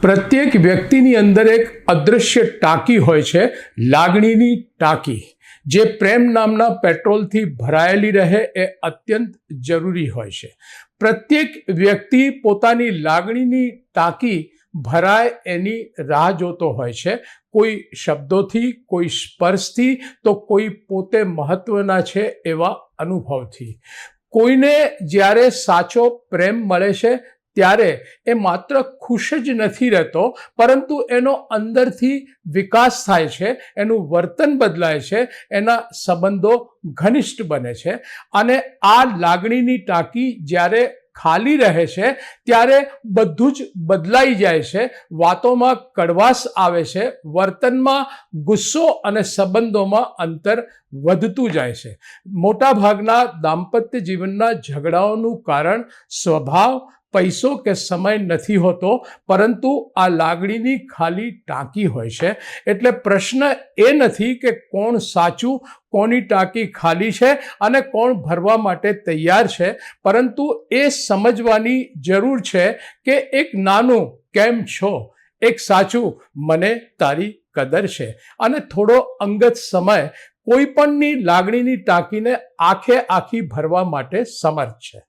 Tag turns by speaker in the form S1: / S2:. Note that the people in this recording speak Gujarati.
S1: પ્રત્યેક વ્યક્તિની અંદર એક અદૃશ્ય ટાંકી હોય છે, લાગણીની ટાંકી, જે પ્રેમ નામના પેટ્રોલથી ભરાયેલી રહે એ અત્યંત જરૂરી હોય છે. પ્રત્યેક વ્યક્તિ પોતાની લાગણીની ટાંકી ભરાય એની રાહ જોતો હોય છે, કોઈ શબ્દોથી, કોઈ સ્પર્શથી, તો કોઈ પોતે મહત્વના છે એવા અનુભવથી. કોઈને જ્યારે સાચો પ્રેમ મળે છે ત્યારે એ માત્ર ખુશ જ નથી રહેતો, પરંતુ એનો અંદરથી વિકાસ થાય છે, એનું વર્તન બદલાય છે, એના સંબંધો ઘનિષ્ઠ બને છે. અને આ લાગણીની ટાંકી જ્યારે ખાલી રહે છે ત્યારે બધું જ બદલાઈ જાય છે. વાતોમાં કડવાશ આવે છે, વર્તનમાં ગુસ્સો અને સંબંધોમાં અંતર વધતું જાય છે. મોટાભાગના દાંપત્ય જીવનના ઝઘડાઓનું કારણ સ્વભાવ, પૈસો કે સમય નથી હોતો, પરંતુ આ લાગણીની ખાલી ટાંકી હોય છે. એટલે પ્રશ્ન એ નથી કે કોણ સાચું, કોની ટાંકી ખાલી છે અને કોણ ભરવા માટે તૈયાર છે, પરંતુ એ સમજવાની જરૂર છે કે એક નાનું "કેમ છો?", એક સાચું "મને તારી કદર છે" અને થોડો અંગત સમય કોઈ પણની લાગણીની ટાંકીને આખે આખી ભરવા માટે સમર્થ છે.